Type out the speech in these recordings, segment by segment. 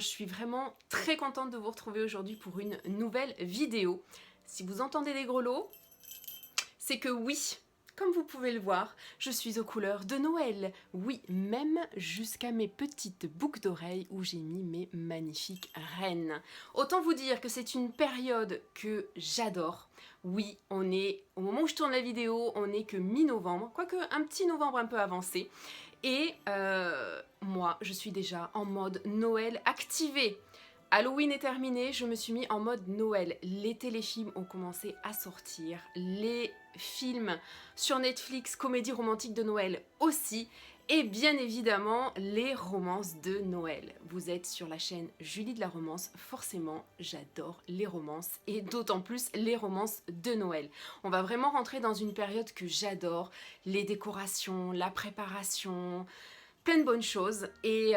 je suis vraiment très contente de vous retrouver aujourd'hui pour une nouvelle vidéo. Si vous entendez des grelots, c'est que oui, comme vous pouvez le voir, je suis aux couleurs de Noël. Oui, même jusqu'à mes petites boucles d'oreilles où j'ai mis mes magnifiques rennes. Autant vous dire que c'est une période que j'adore. Oui, on est, au moment où je tourne la vidéo, on n'est que mi-novembre, quoique un petit novembre un peu avancé. Et moi, je suis déjà en mode Noël activé. Halloween est terminé, je me suis mis en mode Noël. Les téléfilms ont commencé à sortir, les films sur Netflix, comédies romantiques de Noël aussi, et bien évidemment les romances de Noël. Vous êtes sur la chaîne Julie de la Romance, forcément j'adore les romances, et d'autant plus les romances de Noël. On va vraiment rentrer dans une période que j'adore, les décorations, la préparation, plein de bonnes choses. Et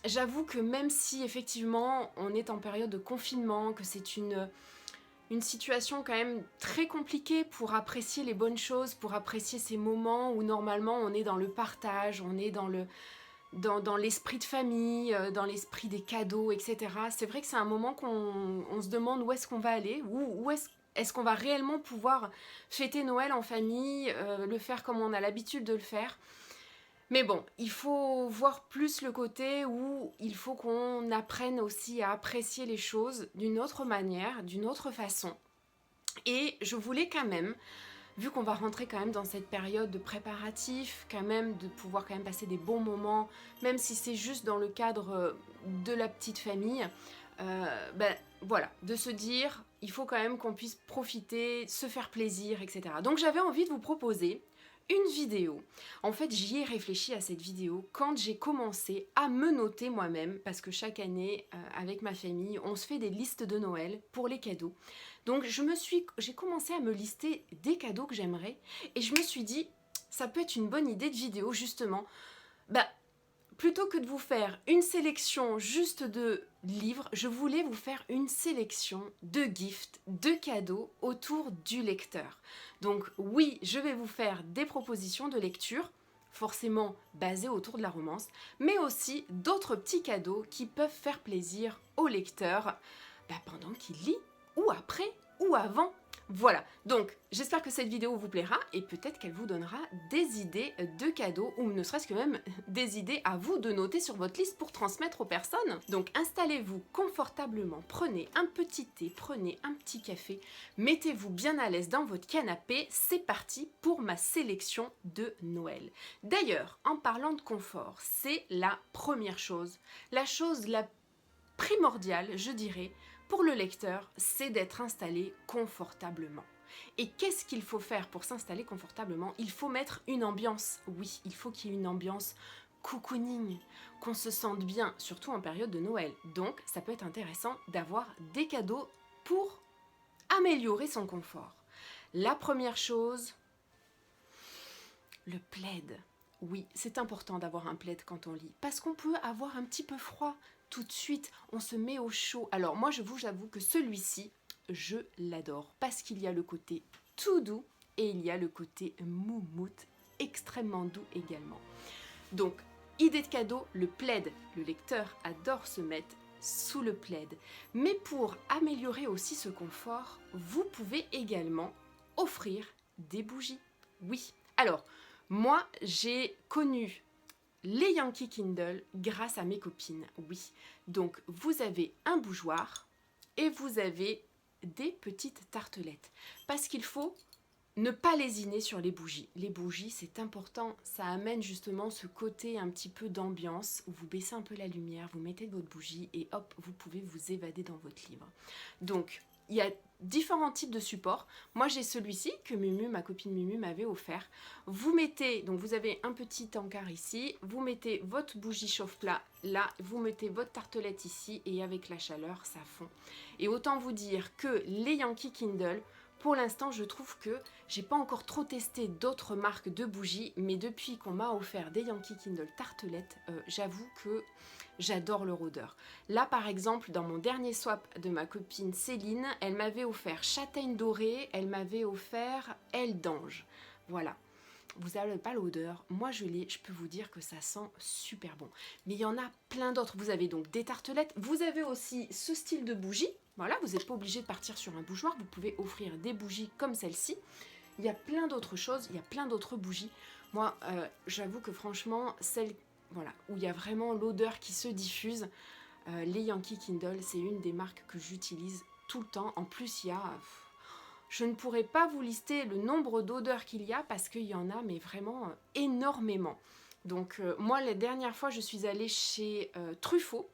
j'avoue que même si effectivement on est en période de confinement, que c'est une situation quand même très compliquée pour apprécier les bonnes choses, pour apprécier ces moments où normalement on est dans le partage, on est dans l'esprit de famille, dans l'esprit des cadeaux, etc. C'est vrai que c'est un moment qu'on se demande où est-ce qu'on va aller, où est-ce qu'on va réellement pouvoir fêter Noël en famille, le faire comme on a l'habitude de le faire. Mais bon, il faut voir plus le côté où il faut qu'on apprenne aussi à apprécier les choses d'une autre manière, d'une autre façon. Et je voulais quand même, vu qu'on va rentrer quand même dans cette période de préparatif, quand même de pouvoir quand même passer des bons moments, même si c'est juste dans le cadre de la petite famille, voilà, de se dire, il faut quand même qu'on puisse profiter, se faire plaisir, etc. Donc j'avais envie de vous proposer une vidéo. En fait, j'y ai réfléchi à cette vidéo quand j'ai commencé à me noter moi-même, parce que chaque année, avec ma famille, on se fait des listes de Noël pour les cadeaux. Donc j'ai commencé à me lister des cadeaux que j'aimerais, et je me suis dit, ça peut être une bonne idée de vidéo justement. Plutôt que de vous faire une sélection juste de livres, je voulais vous faire une sélection de gifts, de cadeaux autour du lecteur. Donc oui, je vais vous faire des propositions de lecture, forcément basées autour de la romance, mais aussi d'autres petits cadeaux qui peuvent faire plaisir au lecteur pendant qu'il lit, ou après, ou avant. Voilà, donc j'espère que cette vidéo vous plaira et peut-être qu'elle vous donnera des idées de cadeaux ou ne serait-ce que même des idées à vous de noter sur votre liste pour transmettre aux personnes. Donc installez-vous confortablement, prenez un petit thé, prenez un petit café, mettez-vous bien à l'aise dans votre canapé, c'est parti pour ma sélection de Noël. D'ailleurs, en parlant de confort, c'est la première chose, la chose la primordiale, je dirais, pour le lecteur, c'est d'être installé confortablement. Et qu'est-ce qu'il faut faire pour s'installer confortablement? Il faut mettre une ambiance. Oui, il faut qu'il y ait une ambiance cocooning, qu'on se sente bien, surtout en période de Noël. Donc, ça peut être intéressant d'avoir des cadeaux pour améliorer son confort. La première chose, le plaid. Oui, c'est important d'avoir un plaid quand on lit, parce qu'on peut avoir un petit peu froid. Tout de suite, on se met au chaud. Alors moi, j'avoue que celui-ci, je l'adore, parce qu'il y a le côté tout doux et il y a le côté moumoute, extrêmement doux également. Donc, idée de cadeau, le plaid. Le lecteur adore se mettre sous le plaid. Mais pour améliorer aussi ce confort, vous pouvez également offrir des bougies. Oui, alors, moi, j'ai connu les Yankee Candle grâce à mes copines, oui. Donc, vous avez un bougeoir et vous avez des petites tartelettes. Parce qu'il faut ne pas lésiner sur les bougies. Les bougies, c'est important. Ça amène justement ce côté un petit peu d'ambiance où vous baissez un peu la lumière, vous mettez votre bougie et hop, vous pouvez vous évader dans votre livre. Donc, il y a différents types de supports. Moi, j'ai celui-ci que Mumu, ma copine Mumu, m'avait offert. Vous mettez, donc vous avez un petit encart ici, vous mettez votre bougie chauffe-plat là, vous mettez votre tartelette ici et avec la chaleur, ça fond. Et autant vous dire que les Yankee Candle, pour l'instant, je trouve que j'ai pas encore trop testé d'autres marques de bougies, mais depuis qu'on m'a offert des Yankee Candle tartelettes, j'avoue que j'adore leur odeur. Là, par exemple, dans mon dernier swap de ma copine Céline, elle m'avait offert châtaigne dorée, elle m'avait offert aile d'ange. Voilà. vous n'avez pas l'odeur, moi je l'ai, je peux vous dire que ça sent super bon. Mais il y en a plein d'autres, vous avez donc des tartelettes, vous avez aussi ce style de bougie, voilà, vous n'êtes pas obligé de partir sur un bougeoir, vous pouvez offrir des bougies comme celle-ci. Il y a plein d'autres choses, il y a plein d'autres bougies. Moi, j'avoue que franchement, celle voilà, où il y a vraiment l'odeur qui se diffuse, les Yankee Candle, c'est une des marques que j'utilise tout le temps. En plus, il y a... Je ne pourrais pas vous lister le nombre d'odeurs qu'il y a parce qu'il y en a, mais vraiment énormément. Donc moi, la dernière fois, je suis allée chez Truffaut.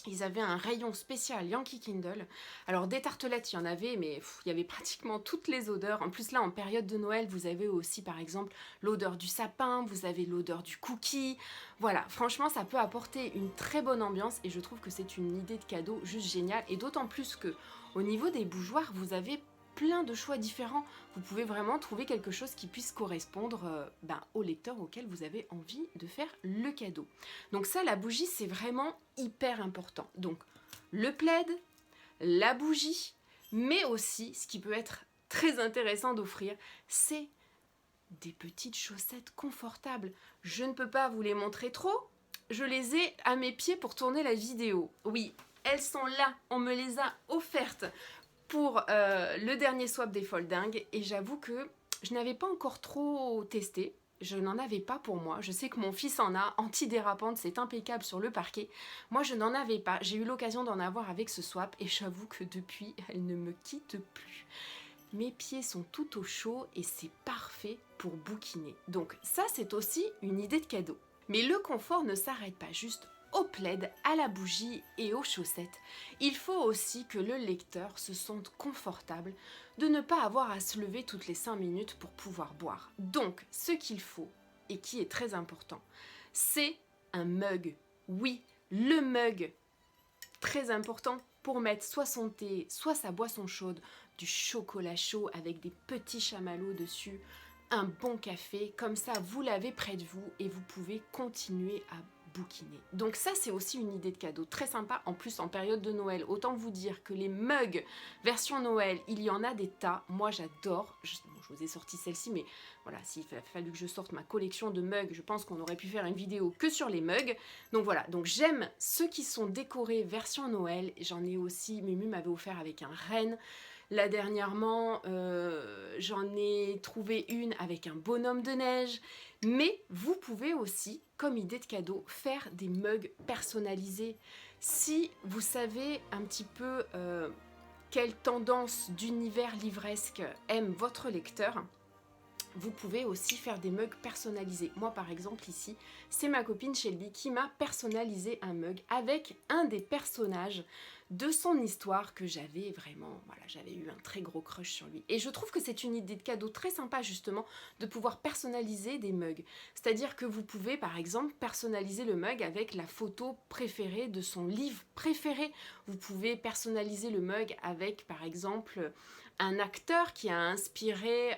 Ils avaient un rayon spécial Yankee Candle. Alors des tartelettes, il y en avait, mais il y avait pratiquement toutes les odeurs. En plus là, en période de Noël, vous avez aussi par exemple l'odeur du sapin, vous avez l'odeur du cookie. Voilà, franchement, ça peut apporter une très bonne ambiance et je trouve que c'est une idée de cadeau juste géniale. Et d'autant plus que au niveau des bougeoirs, vous avez plein de choix différents. Vous pouvez vraiment trouver quelque chose qui puisse correspondre au lecteur auquel vous avez envie de faire le cadeau. Donc ça, la bougie, c'est vraiment hyper important. Donc le plaid, la bougie, mais aussi, ce qui peut être très intéressant d'offrir, c'est des petites chaussettes confortables. Je ne peux pas vous les montrer trop, je les ai à mes pieds pour tourner la vidéo. Oui, elles sont là, on me les a offertes pour le dernier swap des Folding et j'avoue que je n'avais pas encore trop testé, je n'en avais pas pour moi, je sais que mon fils en a, antidérapante, c'est impeccable sur le parquet, moi je n'en avais pas, j'ai eu l'occasion d'en avoir avec ce swap et j'avoue que depuis, elle ne me quitte plus. Mes pieds sont tout au chaud et c'est parfait pour bouquiner. Donc ça c'est aussi une idée de cadeau. Mais le confort ne s'arrête pas juste au plaid, à la bougie et aux chaussettes. Il faut aussi que le lecteur se sente confortable de ne pas avoir à se lever toutes les 5 minutes pour pouvoir boire. Donc, ce qu'il faut, et qui est très important, c'est un mug. Oui, le mug, très important pour mettre soit son thé, soit sa boisson chaude, du chocolat chaud avec des petits chamallows dessus, un bon café, comme ça vous l'avez près de vous et vous pouvez continuer à bouquiner. Donc ça c'est aussi une idée de cadeau très sympa, en plus en période de Noël. Autant vous dire que les mugs version Noël, il y en a des tas, moi j'adore. Je vous ai sorti celle-ci, mais voilà, s'il a fallu que je sorte ma collection de mugs, je pense qu'on aurait pu faire une vidéo que sur les mugs. Donc voilà, donc j'aime ceux qui sont décorés version Noël. J'en ai aussi, Mumu m'avait offert avec un renne. Là dernièrement, j'en ai trouvé une avec un bonhomme de neige. Mais vous pouvez aussi, comme idée de cadeau, faire des mugs personnalisés. Si vous savez un petit peu quelle tendance d'univers livresque aime votre lecteur, vous pouvez aussi faire des mugs personnalisés. Moi par exemple ici, c'est ma copine Shelby qui m'a personnalisé un mug avec un des personnages de son histoire que j'avais vraiment, voilà, j'avais eu un très gros crush sur lui. Et je trouve que c'est une idée de cadeau très sympa justement de pouvoir personnaliser des mugs. C'est-à-dire que vous pouvez par exemple personnaliser le mug avec la photo préférée de son livre préféré. Vous pouvez personnaliser le mug avec par exemple un acteur qui a inspiré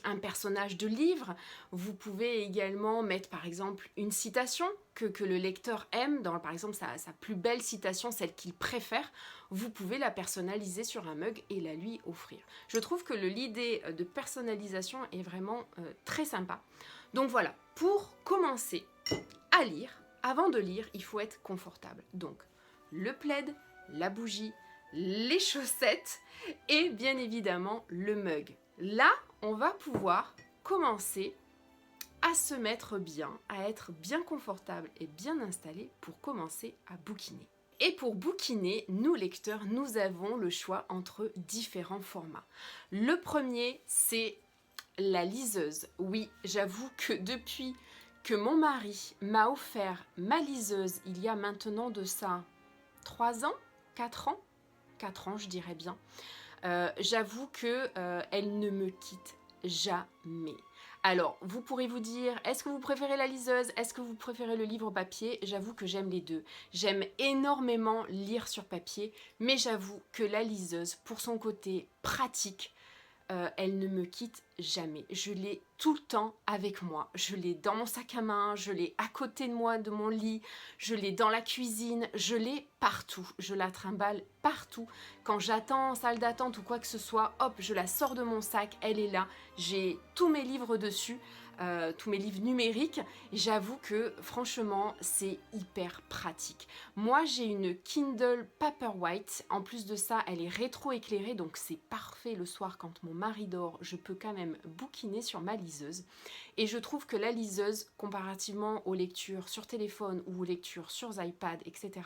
un personnage de livre. Vous pouvez également mettre par exemple une citation que le lecteur aime, dans par exemple sa plus belle citation, celle qu'il préfère. Vous pouvez la personnaliser sur un mug et la lui offrir. Je trouve que l'idée de personnalisation est vraiment très sympa. Donc voilà, pour commencer à lire, avant de lire, il faut être confortable. Donc le plaid, la bougie, les chaussettes et bien évidemment le mug. Là, on va pouvoir commencer à se mettre bien, à être bien confortable et bien installé pour commencer à bouquiner. Et pour bouquiner, nous lecteurs, nous avons le choix entre différents formats. Le premier, c'est la liseuse. Oui, j'avoue que depuis que mon mari m'a offert ma liseuse, il y a maintenant de ça 3 ans, 4 ans, 4 ans je dirais bien, j'avoue que elle ne me quitte jamais. Alors, vous pourrez vous dire, est-ce que vous préférez la liseuse? Est-ce que vous préférez le livre papier? J'avoue que j'aime les deux. J'aime énormément lire sur papier, mais j'avoue que la liseuse, pour son côté pratique, elle ne me quitte jamais. Je l'ai tout le temps avec moi. Je l'ai dans mon sac à main, je l'ai à côté de moi, de mon lit, je l'ai dans la cuisine, je l'ai partout. Je la trimballe partout. Quand j'attends en salle d'attente ou quoi que ce soit, hop, je la sors de mon sac, elle est là. J'ai tous mes livres dessus. Tous mes livres numériques, j'avoue que franchement c'est hyper pratique. Moi j'ai une Kindle Paperwhite, en plus de ça elle est rétro-éclairée, donc c'est parfait le soir quand mon mari dort, je peux quand même bouquiner sur ma liseuse. Et je trouve que la liseuse, comparativement aux lectures sur téléphone ou aux lectures sur iPad, etc.,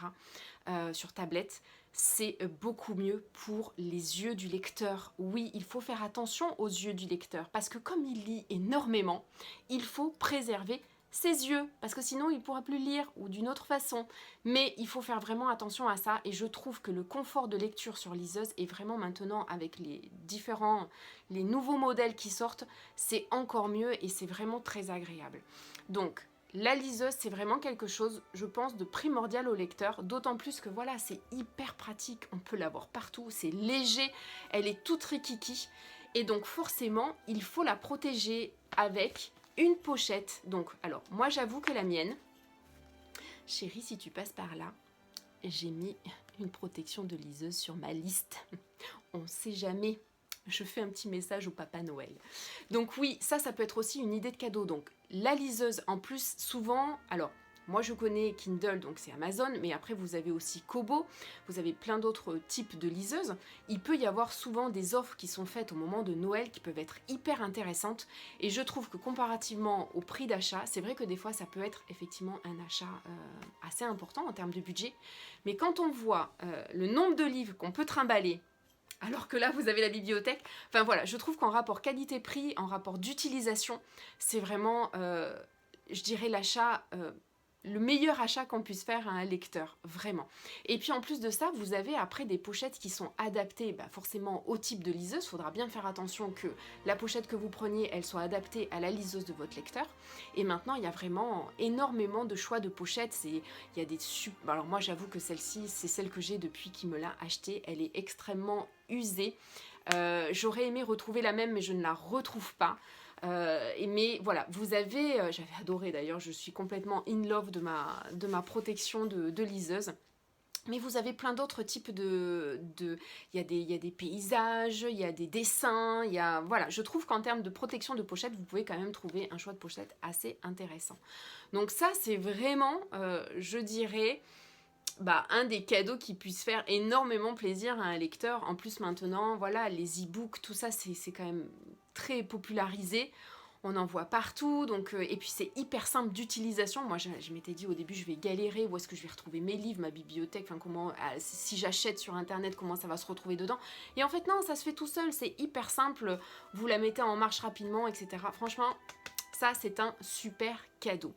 sur tablette, c'est beaucoup mieux pour les yeux du lecteur. Oui, il faut faire attention aux yeux du lecteur parce que comme il lit énormément, il faut préserver ses yeux parce que sinon il ne pourra plus lire ou d'une autre façon. Mais il faut faire vraiment attention à ça et je trouve que le confort de lecture sur liseuse est vraiment maintenant avec les nouveaux modèles qui sortent, c'est encore mieux et c'est vraiment très agréable. Donc, la liseuse, c'est vraiment quelque chose, je pense, de primordial au lecteur, d'autant plus que voilà, c'est hyper pratique, on peut l'avoir partout, c'est léger, elle est toute rikiki, et donc forcément, il faut la protéger avec une pochette. Donc, alors, moi j'avoue que la mienne, chérie, si tu passes par là, j'ai mis une protection de liseuse sur ma liste. On sait jamais. Je fais un petit message au Papa Noël. Donc oui, ça peut être aussi une idée de cadeau. Donc la liseuse, en plus, souvent, alors moi je connais Kindle, donc c'est Amazon, mais après vous avez aussi Kobo, vous avez plein d'autres types de liseuses. Il peut y avoir souvent des offres qui sont faites au moment de Noël qui peuvent être hyper intéressantes. Et je trouve que comparativement au prix d'achat, c'est vrai que des fois ça peut être effectivement un achat assez important en termes de budget. Mais quand on voit le nombre de livres qu'on peut trimballer, alors que là, vous avez la bibliothèque. Enfin voilà, je trouve qu'en rapport qualité-prix, en rapport d'utilisation, c'est vraiment, je dirais, l'achat, le meilleur achat qu'on puisse faire à un lecteur, vraiment. Et puis en plus de ça, vous avez après des pochettes qui sont adaptées forcément au type de liseuse. Il faudra bien faire attention que la pochette que vous preniez, elle soit adaptée à la liseuse de votre lecteur. Et maintenant, il y a vraiment énormément de choix de pochettes. Il y a des alors moi, j'avoue que celle-ci, c'est celle que j'ai depuis qu'il me l'a achetée. Elle est extrêmement usée. J'aurais aimé retrouver la même, mais je ne la retrouve pas. Mais voilà, vous avez, j'avais adoré d'ailleurs, je suis complètement in love de ma protection de liseuse. Mais vous avez plein d'autres types il y a des paysages, il y a des dessins, voilà, je trouve qu'en termes de protection de pochette, vous pouvez quand même trouver un choix de pochette assez intéressant. Donc ça, c'est vraiment, je dirais, un des cadeaux qui puisse faire énormément plaisir à un lecteur. En plus maintenant, voilà, les e-books, tout ça, c'est quand même très popularisé. On en voit partout, donc, et puis c'est hyper simple d'utilisation. Moi, je m'étais dit au début, je vais galérer, où est-ce que je vais retrouver mes livres, ma bibliothèque, enfin, si j'achète sur Internet, comment ça va se retrouver dedans. Et en fait, non, ça se fait tout seul, c'est hyper simple, vous la mettez en marche rapidement, etc. Franchement, ça, c'est un super cadeau.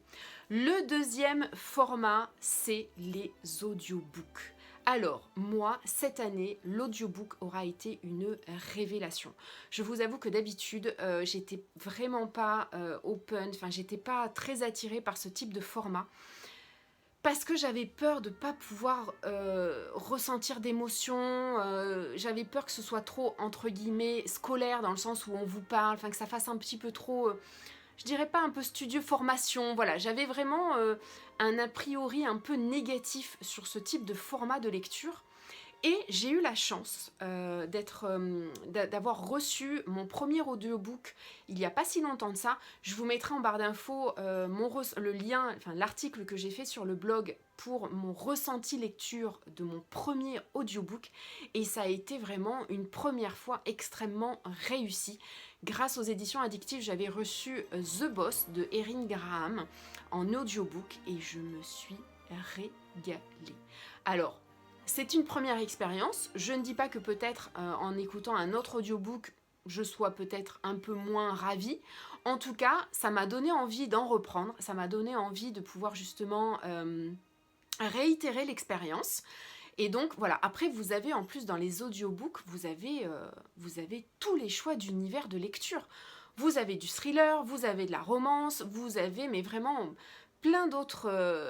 Le deuxième format, c'est les audiobooks. Alors, moi, cette année, l'audiobook aura été une révélation. Je vous avoue que d'habitude, j'étais vraiment pas open, enfin, j'étais pas très attirée par ce type de format. Parce que j'avais peur de ne pas pouvoir ressentir d'émotions, j'avais peur que ce soit trop, entre guillemets, scolaire, dans le sens où on vous parle, enfin que ça fasse un petit peu trop... je dirais pas un peu studio formation, voilà, j'avais vraiment un a priori un peu négatif sur ce type de format de lecture. Et j'ai eu la chance d'avoir reçu mon premier audiobook il n'y a pas si longtemps de ça. Je vous mettrai en barre d'infos le lien, enfin l'article que j'ai fait sur le blog pour mon ressenti lecture de mon premier audiobook. Et ça a été vraiment une première fois extrêmement réussi. Grâce aux éditions addictives, j'avais reçu The Boss de Erin Graham en audiobook et je me suis régalée. Alors, c'est une première expérience. Je ne dis pas que peut-être en écoutant un autre audiobook, je sois peut-être un peu moins ravie. En tout cas, ça m'a donné envie d'en reprendre. Ça m'a donné envie de pouvoir justement réitérer l'expérience. Et donc voilà, après vous avez en plus dans les audiobooks, vous avez tous les choix d'univers de lecture. Vous avez du thriller, vous avez de la romance, vous avez mais vraiment plein d'autres,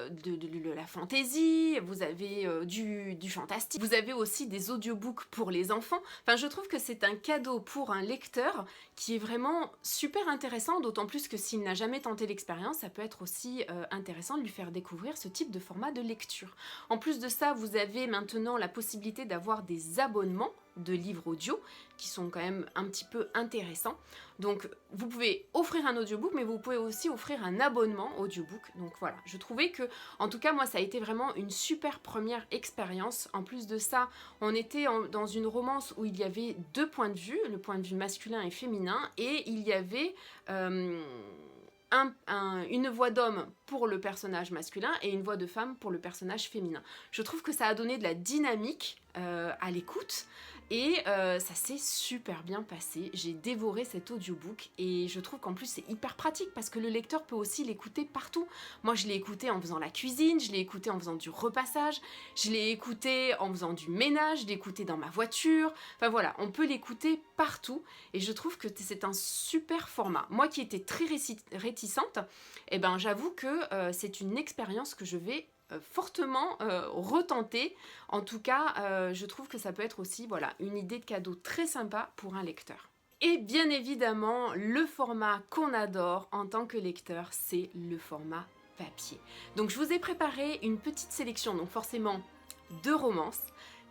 de la fantasy, vous avez du fantastique, vous avez aussi des audiobooks pour les enfants. Enfin, je trouve que c'est un cadeau pour un lecteur qui est vraiment super intéressant, d'autant plus que s'il n'a jamais tenté l'expérience, ça peut être aussi intéressant de lui faire découvrir ce type de format de lecture. En plus de ça, vous avez maintenant la possibilité d'avoir des abonnements de livres audio qui sont quand même un petit peu intéressants. Donc vous pouvez offrir un audiobook, mais vous pouvez aussi offrir un abonnement audiobook. Donc voilà, je trouvais que, en tout cas moi, ça a été vraiment une super première expérience. En plus de ça, on était dans une romance où il y avait deux points de vue, le point de vue masculin et féminin, et il y avait une voix d'homme pour le personnage masculin et une voix de femme pour le personnage féminin. Je trouve que ça a donné de la dynamique à l'écoute et ça s'est super bien passé. J'ai dévoré cet audiobook et je trouve qu'en plus c'est hyper pratique parce que le lecteur peut aussi l'écouter partout. Moi je l'ai écouté en faisant la cuisine, je l'ai écouté en faisant du repassage, je l'ai écouté en faisant du ménage, je l'ai écouté dans ma voiture. Enfin voilà, on peut l'écouter partout et je trouve que c'est un super format. Moi qui étais très réticente, eh ben, j'avoue que c'est une expérience que je vais fortement retenter. En tout cas, je trouve que ça peut être aussi voilà, une idée de cadeau très sympa pour un lecteur. Et bien évidemment, le format qu'on adore en tant que lecteur, c'est le format papier. Donc je vous ai préparé une petite sélection, donc forcément de romances,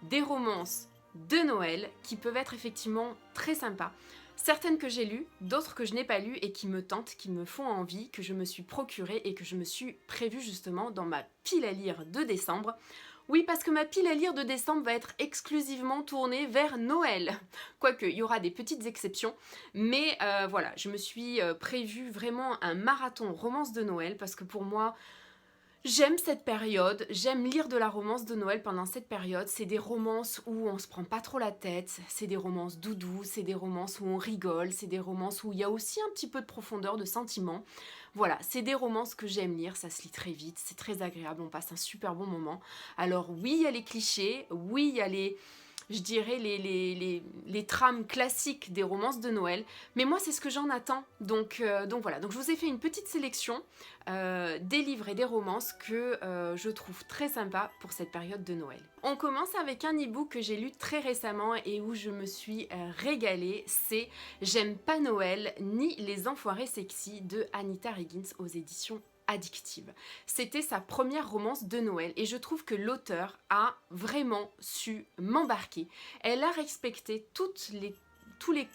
des romances de Noël qui peuvent être effectivement très sympas. Certaines que j'ai lues, d'autres que je n'ai pas lues et qui me tentent, qui me font envie, que je me suis procurée et que je me suis prévue justement dans ma pile à lire de décembre. Oui, parce que ma pile à lire de décembre va être exclusivement tournée vers Noël. Quoique, il y aura des petites exceptions. Mais voilà, je me suis prévue vraiment un marathon romance de Noël parce que pour moi, j'aime cette période, j'aime lire de la romance de Noël pendant cette période. C'est des romances où on se prend pas trop la tête, c'est des romances doudou, c'est des romances où on rigole, c'est des romances où il y a aussi un petit peu de profondeur, de sentiments. Voilà, c'est des romances que j'aime lire, ça se lit très vite, c'est très agréable, on passe un super bon moment. Alors oui, il y a les clichés, oui, il y a je dirais les trames classiques des romances de Noël, mais moi c'est ce que j'en attends, donc voilà, donc je vous ai fait une petite sélection des livres et des romances que je trouve très sympa pour cette période de Noël. On commence avec un e-book que j'ai lu très récemment et où je me suis régalée, c'est J'aime pas Noël ni les enfoirés sexy de Anita Higgins aux éditions Addictive. C'était sa première romance de Noël et je trouve que l'auteur a vraiment su m'embarquer. Elle a respecté tous les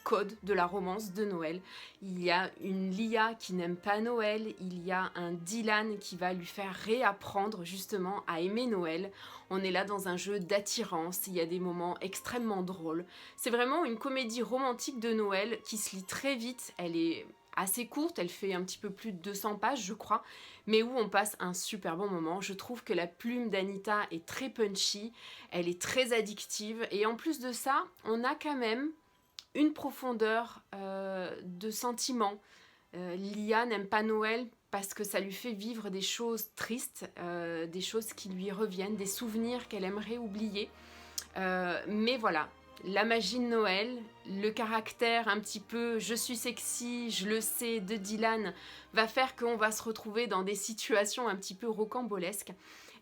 codes de la romance de Noël. Il y a une Lia qui n'aime pas Noël, il y a un Dylan qui va lui faire réapprendre justement à aimer Noël. On est là dans un jeu d'attirance, il y a des moments extrêmement drôles. C'est vraiment une comédie romantique de Noël qui se lit très vite, elle est assez courte, elle fait un petit peu plus de 200 pages je crois, mais où on passe un super bon moment. Je trouve que la plume d'Anita est très punchy, elle est très addictive et en plus de ça, on a quand même une profondeur de sentiments. Lia n'aime pas Noël parce que ça lui fait vivre des choses tristes, des choses qui lui reviennent, des souvenirs qu'elle aimerait oublier. Mais voilà, la magie de Noël, le caractère un petit peu je suis sexy, je le sais de Dylan va faire qu'on va se retrouver dans des situations un petit peu rocambolesques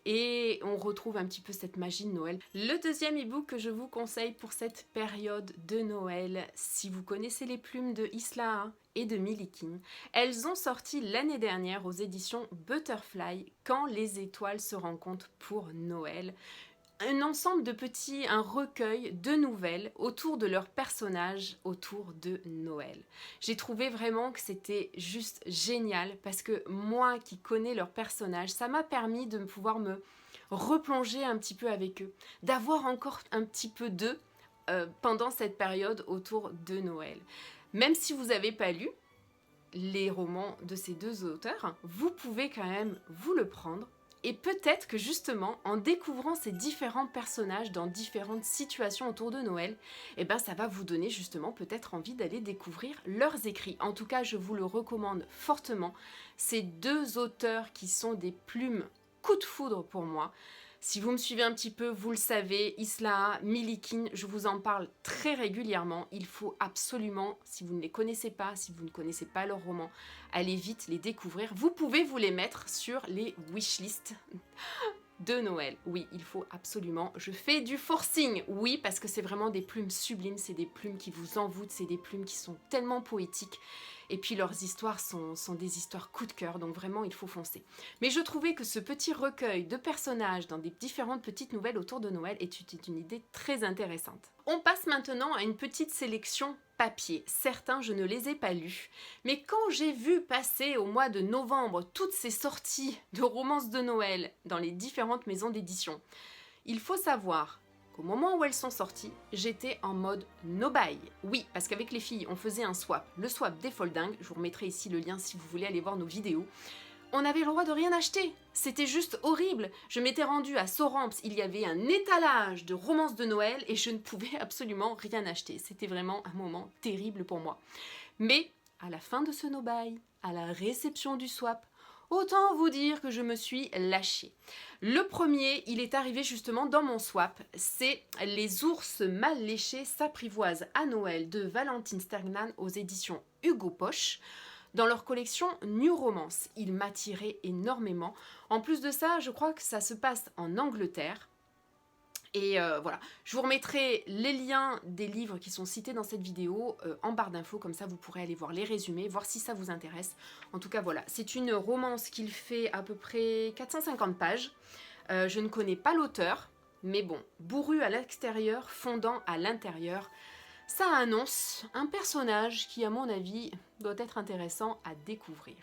et on retrouve un petit peu cette magie de Noël. Le deuxième e-book que je vous conseille pour cette période de Noël, si vous connaissez les plumes de Isla et de Millikin, elles ont sorti l'année dernière aux éditions Butterfly Quand les étoiles se rencontrent pour Noël. Un ensemble de un recueil de nouvelles autour de leurs personnages, autour de Noël. J'ai trouvé vraiment que c'était juste génial parce que moi qui connais leurs personnages, ça m'a permis de pouvoir me replonger un petit peu avec eux, d'avoir encore un petit peu d'eux pendant cette période autour de Noël. Même si vous n'avez pas lu les romans de ces deux auteurs, vous pouvez quand même vous le prendre. Et peut-être que justement, en découvrant ces différents personnages dans différentes situations autour de Noël, eh ben ça va vous donner justement peut-être envie d'aller découvrir leurs écrits. En tout cas, je vous le recommande fortement. Ces deux auteurs qui sont des plumes coup de foudre pour moi. Si vous me suivez un petit peu, vous le savez, Isla, Milikin, je vous en parle très régulièrement. Il faut absolument, si vous ne les connaissez pas, si vous ne connaissez pas leurs romans, allez vite les découvrir. Vous pouvez vous les mettre sur les wishlists de Noël. Oui, il faut absolument. Je fais du forcing, oui, parce que c'est vraiment des plumes sublimes, c'est des plumes qui vous envoûtent, c'est des plumes qui sont tellement poétiques. Et puis leurs histoires sont des histoires coup de cœur, donc vraiment il faut foncer. Mais je trouvais que ce petit recueil de personnages dans des différentes petites nouvelles autour de Noël était une idée très intéressante. On passe maintenant à une petite sélection papier. Certains, je ne les ai pas lus. Mais quand j'ai vu passer au mois de novembre toutes ces sorties de romances de Noël dans les différentes maisons d'édition, il faut savoir qu'au moment où elles sont sorties, j'étais en mode no buy. Oui, parce qu'avec les filles, on faisait un swap. Le swap des foldingues, je vous remettrai ici le lien si vous voulez aller voir nos vidéos. On avait le droit de rien acheter. C'était juste horrible. Je m'étais rendue à Soramps, il y avait un étalage de romances de Noël et je ne pouvais absolument rien acheter. C'était vraiment un moment terrible pour moi. Mais à la fin de ce no-buy, à la réception du swap, autant vous dire que je me suis lâchée. Le premier, il est arrivé justement dans mon swap, c'est Les ours mal léchés s'apprivoisent à Noël de Valentine Stergnan aux éditions Hugo Poche. Dans leur collection New Romance, il m'attirait énormément. En plus de ça, je crois que ça se passe en Angleterre. Et voilà, je vous remettrai les liens des livres qui sont cités dans cette vidéo en barre d'infos, comme ça vous pourrez aller voir les résumés, voir si ça vous intéresse. En tout cas voilà, c'est une romance qu'il fait à peu près 450 pages. Je ne connais pas l'auteur, mais bon, bourru à l'extérieur, fondant à l'intérieur, ça annonce un personnage qui à mon avis doit être intéressant à découvrir.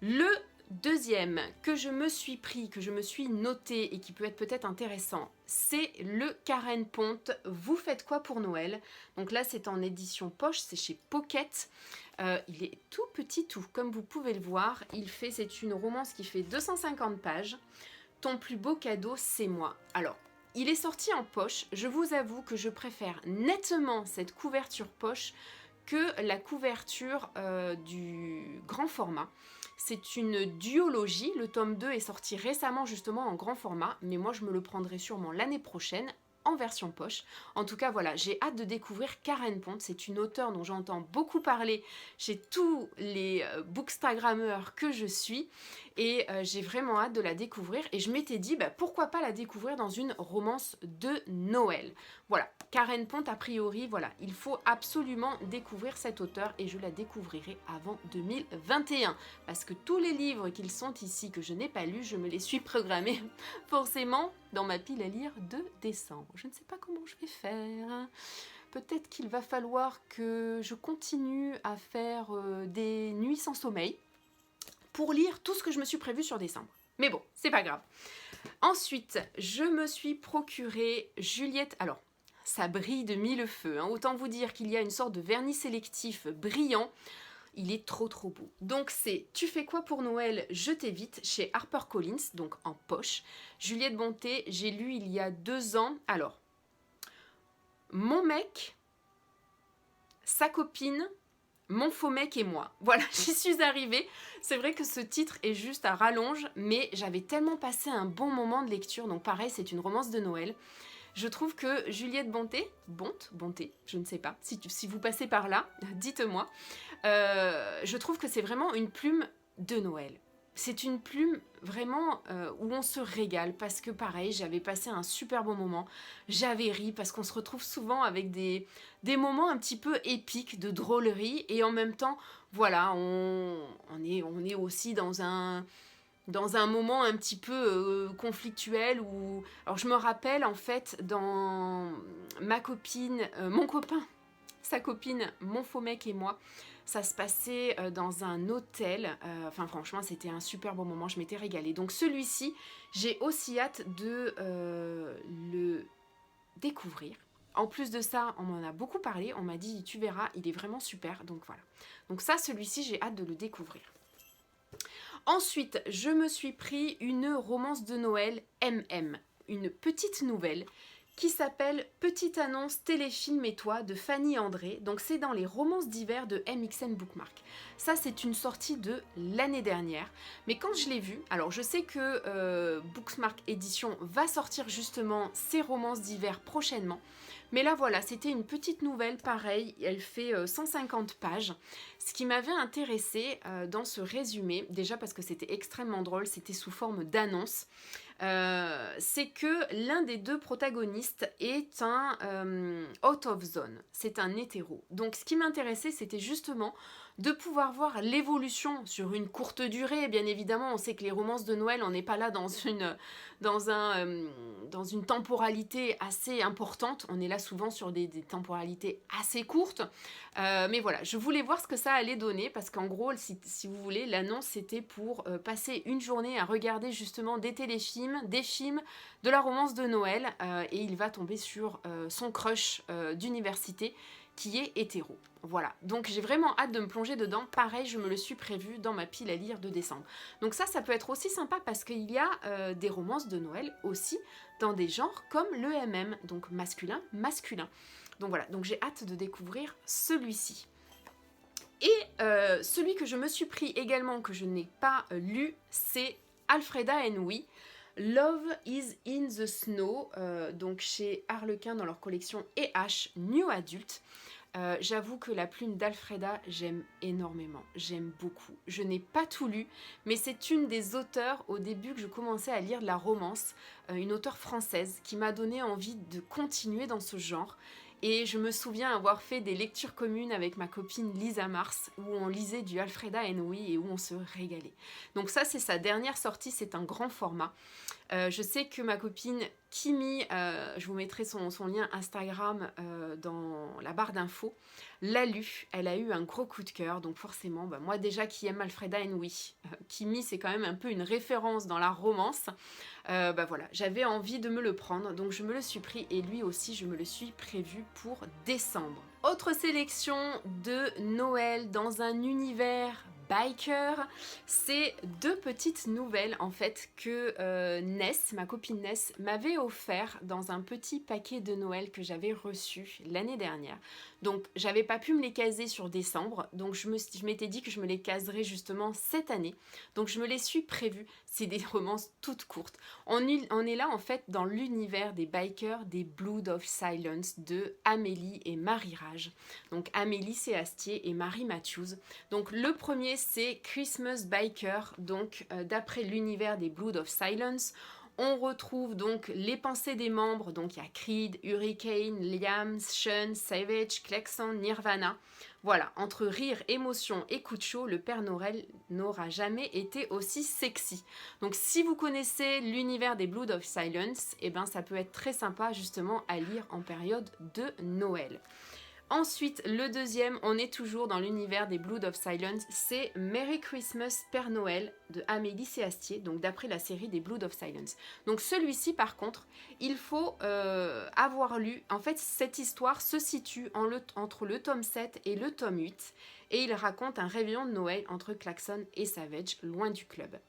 Le deuxième que je me suis pris, que je me suis noté et qui peut être peut-être intéressant, c'est le Karen Ponte, Vous faites quoi pour Noël? Donc là c'est en édition poche, c'est chez Pocket. Il est tout petit tout, comme vous pouvez le voir. C'est une romance qui fait 250 pages. Ton plus beau cadeau, c'est moi. Alors, il est sorti en poche. Je vous avoue que je préfère nettement cette couverture poche que la couverture du grand format. C'est une duologie, le tome 2 est sorti récemment justement en grand format, mais moi je me le prendrai sûrement l'année prochaine en version poche. En tout cas voilà, j'ai hâte de découvrir Karen Ponte, c'est une auteure dont j'entends beaucoup parler chez tous les bookstagrammeurs que je suis, et j'ai vraiment hâte de la découvrir, et je m'étais dit pourquoi pas la découvrir dans une romance de Noël. Voilà, Karen Ponte a priori, voilà, il faut absolument découvrir cet auteur et je la découvrirai avant 2021 parce que tous les livres qu'ils sont ici que je n'ai pas lus, je me les suis programmés forcément dans ma pile à lire de décembre. Je ne sais pas comment je vais faire. Peut-être qu'il va falloir que je continue à faire des nuits sans sommeil pour lire tout ce que je me suis prévu sur décembre. Mais bon, c'est pas grave. Ensuite, je me suis procuré Juliette... Alors, ça brille de mille feux. Hein. Autant vous dire qu'il y a une sorte de vernis sélectif brillant. Il est trop beau. Donc c'est Tu fais quoi pour Noël? Je t'évite chez HarperCollins, donc en poche. Juliette Bonté, j'ai lu il y a 2 ans. Alors, mon mec, sa copine, mon faux mec et moi. Voilà, j'y suis arrivée. C'est vrai que ce titre est juste à rallonge, mais j'avais tellement passé un bon moment de lecture. Donc pareil, c'est une romance de Noël. Je trouve que Juliette Bonté, Bonté, je ne sais pas, si vous passez par là, dites-moi, je trouve que c'est vraiment une plume de Noël. C'est une plume vraiment où on se régale parce que pareil, j'avais passé un super bon moment, j'avais ri parce qu'on se retrouve souvent avec des moments un petit peu épiques de drôlerie et en même temps, voilà, on est aussi dans un moment un petit peu conflictuel où... Alors je me rappelle en fait dans ma copine, mon copain, sa copine, mon faux mec et moi, ça se passait dans un hôtel, enfin franchement c'était un super bon moment, je m'étais régalée. Donc celui-ci, j'ai aussi hâte de le découvrir. En plus de ça, on m'en a beaucoup parlé, on m'a dit tu verras, il est vraiment super, donc voilà. Donc ça, celui-ci, j'ai hâte de le découvrir. Ensuite, je me suis pris une romance de Noël MM, une petite nouvelle qui s'appelle Petite annonce téléfilm et toi de Fanny André. Donc c'est dans les romances d'hiver de MXN Bookmark. Ça c'est une sortie de l'année dernière. Mais quand je l'ai vue, alors je sais que Bookmark Édition va sortir justement ses romances d'hiver prochainement. Mais là voilà, c'était une petite nouvelle, pareil, elle fait 150 pages. Ce qui m'avait intéressée dans ce résumé, déjà parce que c'était extrêmement drôle, c'était sous forme d'annonce, c'est que l'un des deux protagonistes est un out of zone, c'est un hétéro. Donc ce qui m'intéressait, c'était justement de pouvoir voir l'évolution sur une courte durée. Bien évidemment, on sait que les romances de Noël, on n'est pas là dans une temporalité assez importante. On est là souvent sur des temporalités assez courtes. Mais voilà, je voulais voir ce que ça allait donner parce qu'en gros, si vous voulez, l'annonce c'était pour passer une journée à regarder justement des téléfilms, des films, de la romance de Noël et il va tomber sur son crush d'université qui est hétéro. Voilà, donc j'ai vraiment hâte de me plonger dedans. Pareil, je me le suis prévu dans ma pile à lire de décembre. Donc ça peut être aussi sympa parce qu'il y a des romances de Noël aussi dans des genres comme le MM, donc masculin. Donc voilà, donc j'ai hâte de découvrir celui-ci. Et celui que je me suis pris également, que je n'ai pas lu, c'est Alfreda and We. Love is in the Snow, donc chez Harlequin dans leur collection EH New Adult. J'avoue que la plume d'Alfreda, j'aime énormément, j'aime beaucoup. Je n'ai pas tout lu, mais c'est une des auteurs au début que je commençais à lire de la romance, une auteure française qui m'a donné envie de continuer dans ce genre. Et je me souviens avoir fait des lectures communes avec ma copine Lisa Mars, où on lisait du Alfreda and We et où on se régalait. Donc ça, c'est sa dernière sortie, c'est un grand format. Je sais que ma copine Kimi, je vous mettrai son lien Instagram dans la barre d'infos, l'a lu, elle a eu un gros coup de cœur, donc forcément, moi déjà qui aime Alfreda and We, Kimi c'est quand même un peu une référence dans la romance, voilà, j'avais envie de me le prendre, donc je me le suis pris et lui aussi je me le suis prévu pour décembre. Autre sélection de Noël dans un univers biker, c'est deux petites nouvelles en fait que Ness, ma copine Ness, m'avait offert dans un petit paquet de Noël que j'avais reçu l'année dernière. Donc j'avais pas pu me les caser sur décembre, donc je m'étais dit que je me les caserais justement cette année. Donc je me les suis prévues, c'est des romances toutes courtes. On est là en fait dans l'univers des bikers des Blood of Silence de Amélie et Marie Rage. Donc Amélie c'est Astier et Marie Matthews. Donc le premier c'est Christmas Biker, donc d'après l'univers des Blood of Silence. On retrouve donc les pensées des membres, donc il y a Creed, Hurricane, Liam, Sean, Savage, Klaxon, Nirvana. Voilà, entre rire, émotion et coup de chaud, le Père Noël n'aura jamais été aussi sexy. Donc si vous connaissez l'univers des Blood of Silence, eh ben, ça peut être très sympa justement à lire en période de Noël. Ensuite, le deuxième, on est toujours dans l'univers des Blood of Silence, c'est Merry Christmas Père Noël de Amélie C. Astier, donc d'après la série des Blood of Silence. Donc celui-ci par contre, il faut avoir lu, en fait cette histoire se situe entre le tome 7 et le tome 8, et il raconte un réveillon de Noël entre Klaxon et Savage, loin du club.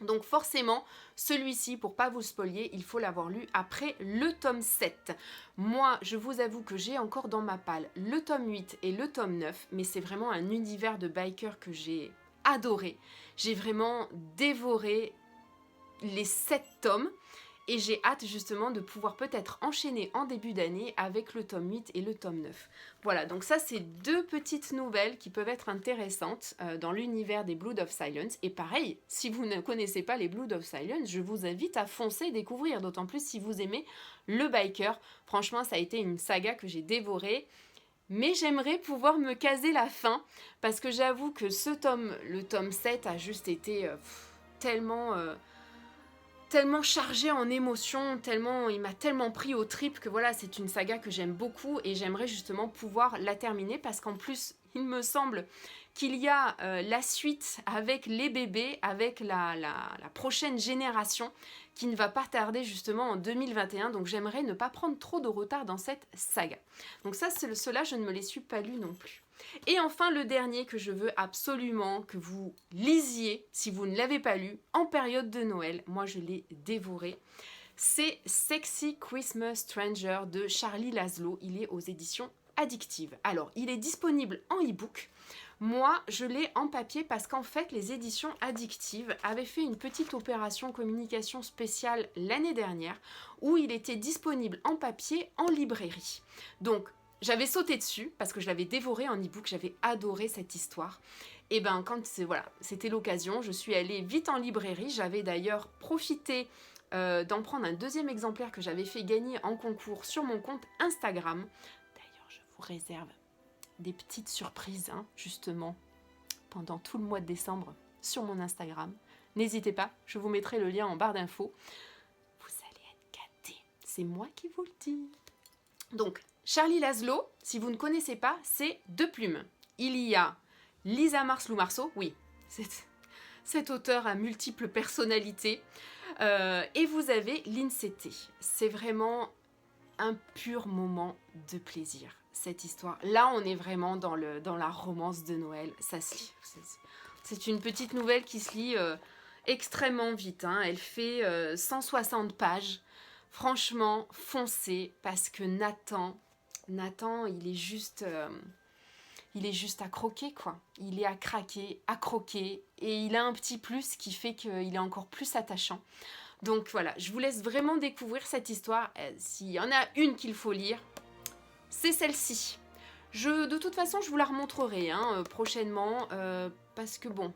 Donc forcément, celui-ci, pour pas vous spoiler, il faut l'avoir lu après le tome 7. Moi, je vous avoue que j'ai encore dans ma palle le tome 8 et le tome 9, mais c'est vraiment un univers de biker que j'ai adoré. J'ai vraiment dévoré les 7 tomes. Et j'ai hâte justement de pouvoir peut-être enchaîner en début d'année avec le tome 8 et le tome 9. Voilà, donc ça c'est deux petites nouvelles qui peuvent être intéressantes dans l'univers des Blood of Silence. Et pareil, si vous ne connaissez pas les Blood of Silence, je vous invite à foncer découvrir, d'autant plus si vous aimez le biker. Franchement, ça a été une saga que j'ai dévorée. Mais j'aimerais pouvoir me caser la fin, parce que j'avoue que le tome 7 a juste été tellement chargé en émotions, il m'a tellement pris aux tripes que voilà, c'est une saga que j'aime beaucoup et j'aimerais justement pouvoir la terminer parce qu'en plus, il me semble qu'il y a la suite avec les bébés, avec la prochaine génération qui ne va pas tarder justement en 2021, donc j'aimerais ne pas prendre trop de retard dans cette saga. Donc ça, cela, je ne me les suis pas lus non plus. Et enfin, le dernier que je veux absolument que vous lisiez, si vous ne l'avez pas lu, en période de Noël, moi je l'ai dévoré, c'est Sexy Christmas Stranger de Charlie Laszlo. Il est aux éditions Addictive. Alors, il est disponible en e-book. Moi, je l'ai en papier parce qu'en fait, les éditions Addictive avaient fait une petite opération communication spéciale l'année dernière où il était disponible en papier en librairie. Donc, j'avais sauté dessus parce que je l'avais dévoré en e-book, j'avais adoré cette histoire. Et ben quand c'était l'occasion, je suis allée vite en librairie. J'avais d'ailleurs profité d'en prendre un deuxième exemplaire que j'avais fait gagner en concours sur mon compte Instagram. D'ailleurs, je vous réserve des petites surprises, hein, justement, pendant tout le mois de décembre sur mon Instagram. N'hésitez pas, je vous mettrai le lien en barre d'infos. Vous allez être gâtés, c'est moi qui vous le dis. Donc, Charlie Laszlo, si vous ne connaissez pas, c'est deux plumes. Il y a Lisa Marceau, oui, cet auteur a multiples personnalités. Et vous avez Lindsay. C'est vraiment un pur moment de plaisir, cette histoire. Là, on est vraiment dans la romance de Noël. Ça se lit. C'est une petite nouvelle qui se lit extrêmement vite. Hein. Elle fait 160 pages. Franchement, foncez, parce que Nathan, il est juste à croquer, quoi. Il est à craquer, à croquer, et il a un petit plus qui fait qu'il est encore plus attachant. Donc voilà, je vous laisse vraiment découvrir cette histoire. S'il y en a une qu'il faut lire, c'est celle-ci. De toute façon, je vous la remontrerai prochainement, parce que bon,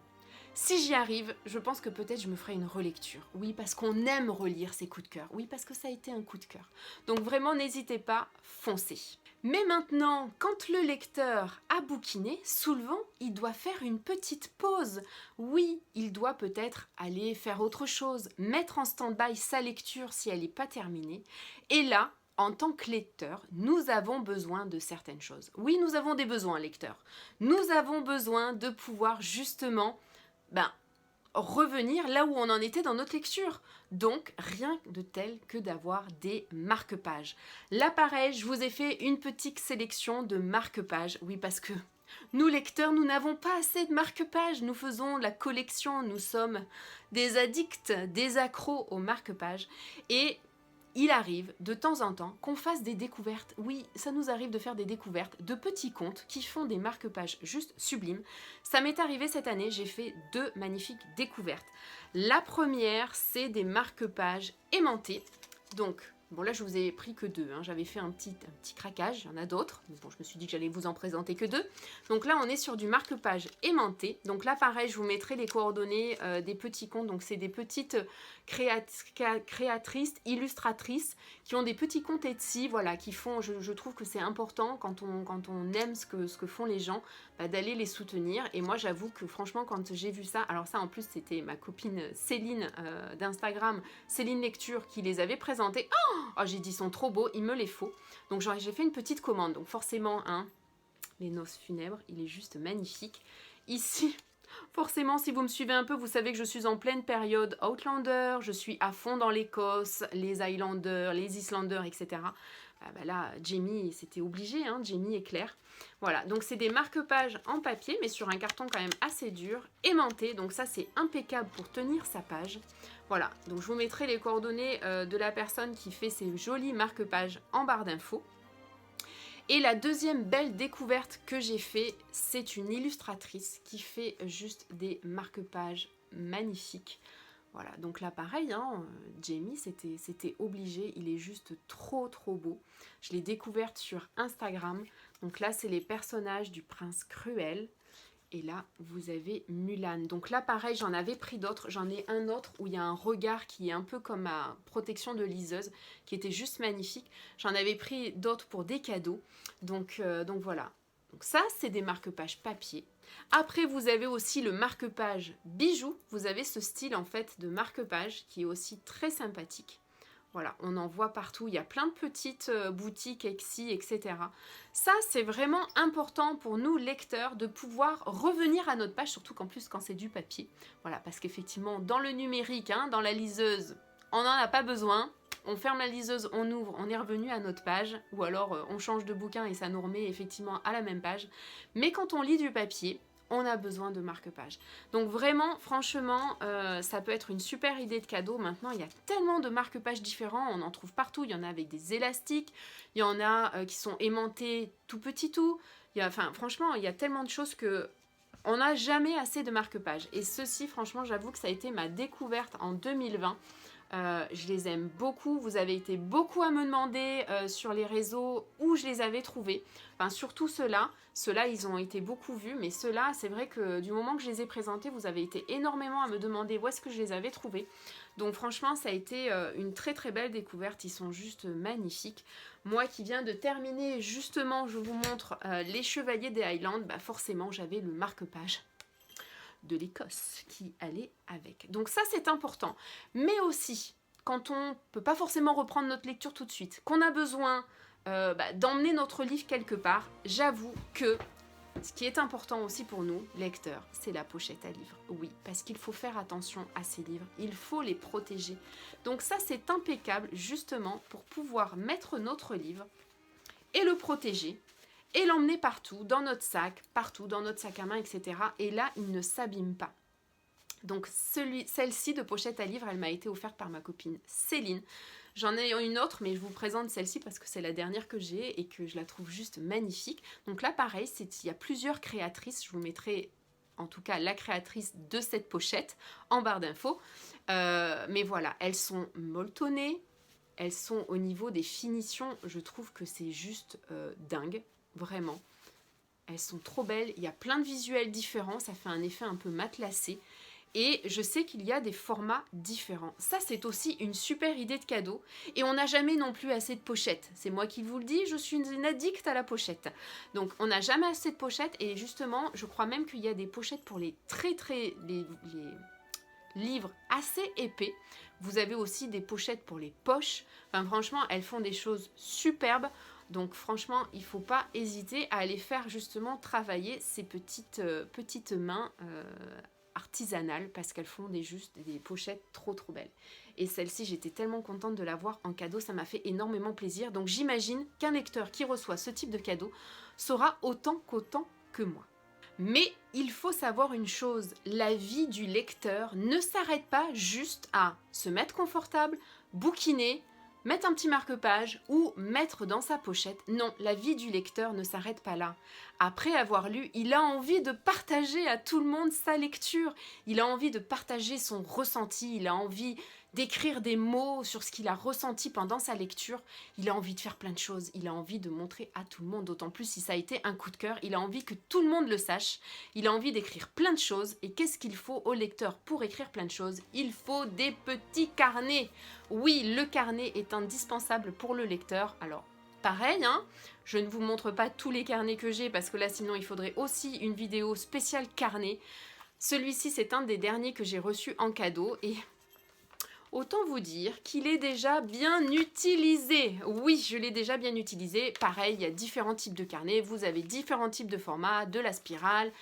si j'y arrive, je pense que peut-être je me ferai une relecture. Oui, parce qu'on aime relire ses coups de cœur. Oui, parce que ça a été un coup de cœur. Donc vraiment, n'hésitez pas, foncez. Mais maintenant, quand le lecteur a bouquiné, souvent, il doit faire une petite pause. Oui, il doit peut-être aller faire autre chose, mettre en stand-by sa lecture si elle n'est pas terminée. Et là, en tant que lecteur, nous avons besoin de certaines choses. Oui, nous avons des besoins, lecteurs. Nous avons besoin de pouvoir justement revenir là où on en était dans notre lecture. Donc, rien de tel que d'avoir des marque-pages. Là, pareil, je vous ai fait une petite sélection de marque-pages. Oui, parce que nous, lecteurs, nous n'avons pas assez de marque-pages. Nous faisons la collection. Nous sommes des addicts, des accros aux marque-pages. Et il arrive de temps en temps qu'on fasse des découvertes. Oui, ça nous arrive de faire des découvertes de petits contes qui font des marque-pages juste sublimes. Ça m'est arrivé cette année, j'ai fait 2 magnifiques découvertes. La première, c'est des marque-pages aimantés. Donc, bon là je vous ai pris que 2, hein. J'avais fait un petit craquage, il y en a d'autres. Mais bon, je me suis dit que j'allais vous en présenter que 2. Donc là on est sur du marque-page aimanté. Donc là pareil, je vous mettrai les coordonnées des petits contes. Donc c'est des petites créatrices, illustratrices qui ont des petits contes Etsy, voilà, qui font, je trouve que c'est important quand on aime ce que font les gens, d'aller les soutenir. Et moi j'avoue que franchement quand j'ai vu ça, alors ça en plus c'était ma copine Céline d'Instagram, Céline Lecture, qui les avait présentés. Oh, j'ai dit, ils sont trop beaux, il me les faut. Donc j'ai fait une petite commande, donc forcément, les noces funèbres, il est juste magnifique. Ici, forcément, si vous me suivez un peu, vous savez que je suis en pleine période Outlander, je suis à fond dans l'Écosse, les Highlanders, les Islanders, etc. Là, Jamie, c'était obligé, Jamie est clair. Voilà, donc c'est des marque-pages en papier, mais sur un carton quand même assez dur, aimanté, donc ça c'est impeccable pour tenir sa page. Voilà, donc je vous mettrai les coordonnées de la personne qui fait ces jolis marque-pages en barre d'infos. Et la deuxième belle découverte que j'ai fait, c'est une illustratrice qui fait juste des marque-pages magnifiques. Voilà, donc là pareil, Jamie, c'était obligé, il est juste trop beau. Je l'ai découverte sur Instagram. Donc là, c'est les personnages du prince cruel. Et là, vous avez Mulan. Donc là, pareil, j'en avais pris d'autres. J'en ai un autre où il y a un regard qui est un peu comme ma protection de liseuse, qui était juste magnifique. J'en avais pris d'autres pour des cadeaux. Donc voilà. Donc ça, c'est des marque-pages papier. Après, vous avez aussi le marque-page bijoux. Vous avez ce style, en fait, de marque-page qui est aussi très sympathique. Voilà, on en voit partout, il y a plein de petites boutiques Etsy, etc. Ça, c'est vraiment important pour nous, lecteurs, de pouvoir revenir à notre page, surtout qu'en plus, quand c'est du papier. Voilà, parce qu'effectivement, dans le numérique, dans la liseuse, on n'en a pas besoin. On ferme la liseuse, on ouvre, on est revenu à notre page. Ou alors, on change de bouquin et ça nous remet effectivement à la même page. Mais quand on lit du papier, on a besoin de marque-page. Donc vraiment, franchement, ça peut être une super idée de cadeau. Maintenant, il y a tellement de marque-pages différents, on en trouve partout. Il y en a avec des élastiques, il y en a qui sont aimantés tout petit tout. Enfin, franchement, il y a tellement de choses que on n'a jamais assez de marque-pages. Et ceci, franchement, j'avoue que ça a été ma découverte en 2020. Je les aime beaucoup. Vous avez été beaucoup à me demander sur les réseaux où je les avais trouvés. Enfin, surtout ceux-là. Ceux-là, ils ont été beaucoup vus. Mais ceux-là, c'est vrai que du moment que je les ai présentés, vous avez été énormément à me demander où est-ce que je les avais trouvés. Donc franchement, ça a été une très très belle découverte. Ils sont juste magnifiques. Moi qui viens de terminer, justement, je vous montre les Chevaliers des Highlands. Bah forcément, j'avais le marque-page de l'Écosse qui allait avec. Donc ça, c'est important. Mais aussi, quand on ne peut pas forcément reprendre notre lecture tout de suite, qu'on a besoin d'emmener notre livre quelque part, j'avoue que ce qui est important aussi pour nous, lecteurs, c'est la pochette à livre. Oui, parce qu'il faut faire attention à ces livres, il faut les protéger. Donc ça, c'est impeccable justement pour pouvoir mettre notre livre et le protéger et l'emmener partout, dans notre sac, partout, dans notre sac à main, etc. Et là, il ne s'abîme pas. Donc celle-ci de pochette à livre, elle m'a été offerte par ma copine Céline. J'en ai une autre, mais je vous présente celle-ci parce que c'est la dernière que j'ai et que je la trouve juste magnifique. Donc là, pareil, il y a plusieurs créatrices. Je vous mettrai en tout cas la créatrice de cette pochette en barre d'infos. Mais voilà, elles sont molletonnées. Elles sont au niveau des finitions. Je trouve que c'est juste dingue, vraiment. Elles sont trop belles. Il y a plein de visuels différents. Ça fait un effet un peu matelassé. Et je sais qu'il y a des formats différents. Ça, c'est aussi une super idée de cadeau. Et on n'a jamais non plus assez de pochettes. C'est moi qui vous le dis, je suis une addict à la pochette. Donc, on n'a jamais assez de pochettes. Et justement, je crois même qu'il y a des pochettes pour les les livres assez épais. Vous avez aussi des pochettes pour les poches. Enfin, franchement, elles font des choses superbes. Donc franchement, il ne faut pas hésiter à aller faire justement travailler ces petites mains artisanales parce qu'elles font des pochettes trop trop belles. Et celle-ci, j'étais tellement contente de l'avoir en cadeau, ça m'a fait énormément plaisir. Donc j'imagine qu'un lecteur qui reçoit ce type de cadeau saura autant que moi. Mais il faut savoir une chose, la vie du lecteur ne s'arrête pas juste à se mettre confortable, bouquiner, mettre un petit marque-page ou mettre dans sa pochette. Non, la vie du lecteur ne s'arrête pas là. Après avoir lu, il a envie de partager à tout le monde sa lecture. Il a envie de partager son ressenti. Il a envie d'écrire des mots sur ce qu'il a ressenti pendant sa lecture. Il a envie de faire plein de choses. Il a envie de montrer à tout le monde. D'autant plus si ça a été un coup de cœur. Il a envie que tout le monde le sache. Il a envie d'écrire plein de choses. Et qu'est-ce qu'il faut au lecteur pour écrire plein de choses? Il faut des petits carnets. Oui, le carnet est indispensable pour le lecteur. Alors, pareil, hein, je ne vous montre pas tous les carnets que j'ai parce que là, sinon, il faudrait aussi une vidéo spéciale carnet. Celui-ci, c'est un des derniers que j'ai reçu en cadeau et autant vous dire qu'il est déjà bien utilisé. Oui, je l'ai déjà bien utilisé. Pareil, il y a différents types de carnets. Vous avez différents types de formats, de la spirale.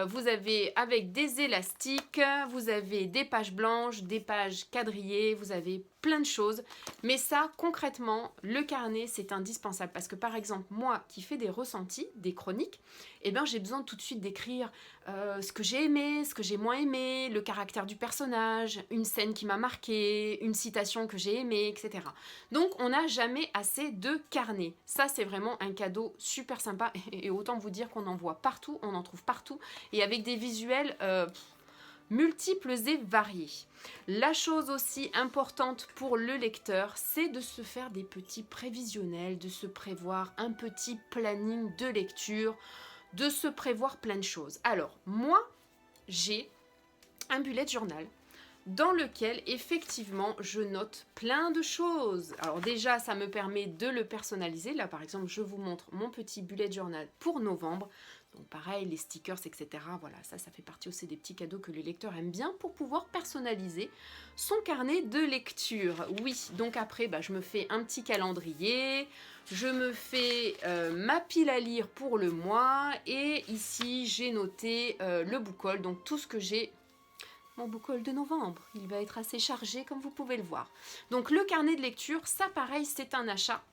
Vous avez avec des élastiques, vous avez des pages blanches, des pages quadrillées, vous avez plein de choses. Mais ça, concrètement, le carnet, c'est indispensable. Parce que par exemple, moi qui fais des ressentis, des chroniques, eh ben, j'ai besoin tout de suite d'écrire ce que j'ai aimé, ce que j'ai moins aimé, le caractère du personnage, une scène qui m'a marqué, une citation que j'ai aimée, etc. Donc, on n'a jamais assez de carnet. Ça, c'est vraiment un cadeau super sympa. Et autant vous dire qu'on en voit partout, on en trouve partout. Et avec des visuels multiples et variés. La chose aussi importante pour le lecteur, c'est de se faire des petits prévisionnels, de se prévoir un petit planning de lecture, de se prévoir plein de choses. Alors, moi, j'ai un bullet journal dans lequel, effectivement, je note plein de choses. Alors déjà, ça me permet de le personnaliser. Là, par exemple, je vous montre mon petit bullet journal pour novembre. Donc pareil, les stickers, etc. Voilà, ça fait partie aussi des petits cadeaux que le lecteur aime bien pour pouvoir personnaliser son carnet de lecture. Oui, donc après, je me fais un petit calendrier, je me fais ma pile à lire pour le mois et ici, j'ai noté le book haul, donc tout ce que j'ai. Mon book haul de novembre, il va être assez chargé comme vous pouvez le voir. Donc le carnet de lecture, ça pareil, c'est un achat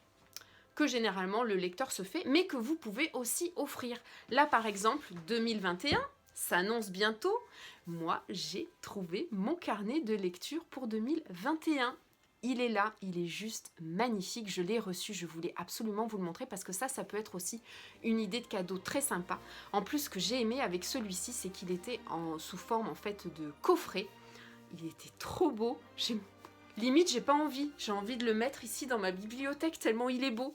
que généralement le lecteur se fait, mais que vous pouvez aussi offrir. Là par exemple, 2021, s'annonce bientôt. Moi, j'ai trouvé mon carnet de lecture pour 2021. Il est là, il est juste magnifique, je l'ai reçu, je voulais absolument vous le montrer parce que ça peut être aussi une idée de cadeau très sympa. En plus, ce que j'ai aimé avec celui-ci, c'est qu'il était sous forme en fait de coffret. Il était trop beau, limite j'ai pas envie, j'ai envie de le mettre ici dans ma bibliothèque tellement il est beau.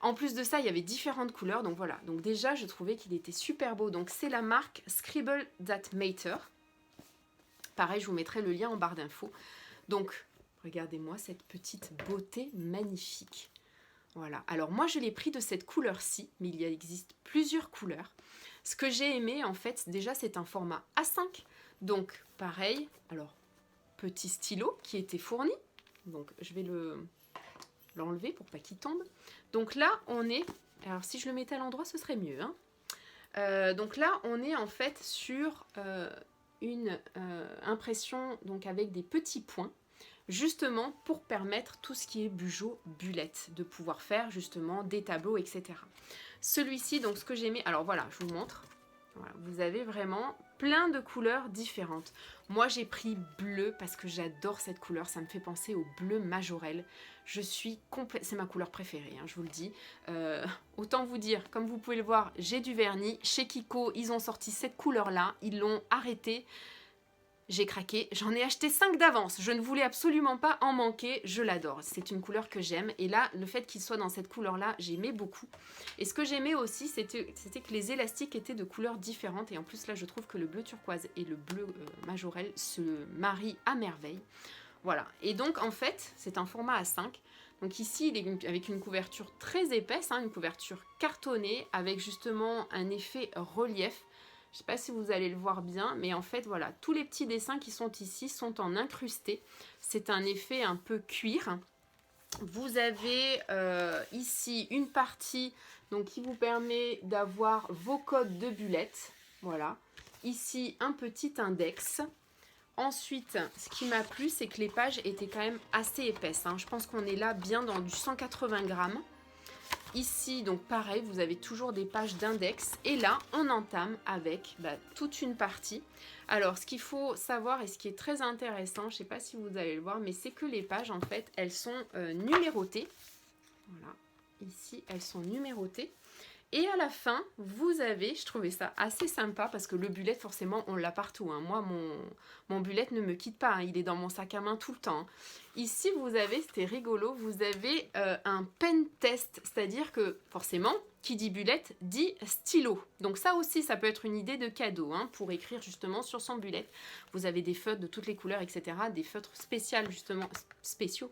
En plus de ça, il y avait différentes couleurs, donc voilà. Donc déjà, je trouvais qu'il était super beau. Donc c'est la marque Scribble That Matter. Pareil, je vous mettrai le lien en barre d'infos. Donc, regardez-moi cette petite beauté magnifique. Voilà. Alors moi, je l'ai pris de cette couleur-ci, mais il existe plusieurs couleurs. Ce que j'ai aimé, en fait, déjà, c'est un format A5. Donc, pareil, alors, petit stylo qui était fourni. Donc, je vais l'enlever pour pas qu'il tombe. Donc là, on est... Alors, si je le mettais à l'endroit, ce serait mieux. Hein. Donc là, on est en fait sur une impression donc avec des petits points, justement pour permettre tout ce qui est bugeot, bullette, de pouvoir faire justement des tableaux, etc. Celui-ci, donc ce que j'ai mis... Alors voilà, je vous montre. Voilà, vous avez vraiment plein de couleurs différentes. Moi, j'ai pris bleu parce que j'adore cette couleur. Ça me fait penser au bleu Majorelle. Je suis complète... C'est ma couleur préférée, hein, je vous le dis. Autant vous dire, comme vous pouvez le voir, j'ai du vernis. Chez Kiko, ils ont sorti cette couleur-là. Ils l'ont arrêtée. J'ai craqué, j'en ai acheté 5 d'avance, je ne voulais absolument pas en manquer, je l'adore, c'est une couleur que j'aime, et là, le fait qu'il soit dans cette couleur-là, j'aimais beaucoup. Et ce que j'aimais aussi, c'était que les élastiques étaient de couleurs différentes, et en plus là, je trouve que le bleu turquoise et le bleu Majorelle se marient à merveille. Voilà, et donc en fait, c'est un format A5, donc ici, il est avec une couverture très épaisse, hein, une couverture cartonnée, avec justement un effet relief. Je ne sais pas si vous allez le voir bien, mais en fait, voilà, tous les petits dessins qui sont ici sont en incrusté. C'est un effet un peu cuir. Vous avez ici une partie donc, qui vous permet d'avoir vos codes de bullettes. Voilà. Ici, un petit index. Ensuite, ce qui m'a plu, c'est que les pages étaient quand même assez épaisses. Hein. Je pense qu'on est là bien dans du 180 grammes. Ici, donc pareil, vous avez toujours des pages d'index. Et là, on entame avec toute une partie. Alors, ce qu'il faut savoir et ce qui est très intéressant, je ne sais pas si vous allez le voir, mais c'est que les pages, en fait, elles sont numérotées. Voilà, ici, elles sont numérotées. Et à la fin, vous avez, je trouvais ça assez sympa parce que le bullet, forcément, on l'a partout. Hein. Moi, mon bullet ne me quitte pas, hein. Il est dans mon sac à main tout le temps. Hein. Ici, vous avez, c'était rigolo, vous avez un pen test, c'est-à-dire que forcément, qui dit bullet dit stylo. Donc ça aussi, ça peut être une idée de cadeau hein, pour écrire justement sur son bullet. Vous avez des feutres de toutes les couleurs, etc. Des feutres spéciaux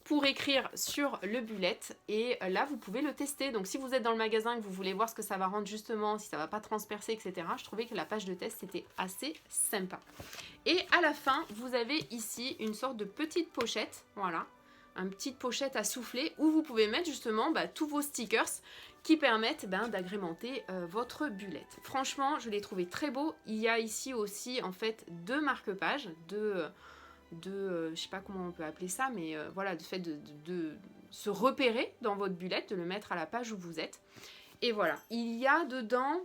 pour écrire sur le bullet et là vous pouvez le tester. Donc si vous êtes dans le magasin et que vous voulez voir ce que ça va rendre justement, si ça va pas transpercer, etc. Je trouvais que la page de test était assez sympa. Et à la fin vous avez ici une sorte de petite pochette, voilà, une petite pochette à souffler où vous pouvez mettre justement tous vos stickers qui permettent d'agrémenter votre bullet. Franchement je l'ai trouvé très beau. Il y a ici aussi en fait deux marque-pages, je sais pas comment on peut appeler ça, mais voilà, le fait de se repérer dans votre bullet, de le mettre à la page où vous êtes. Et voilà, il y a dedans,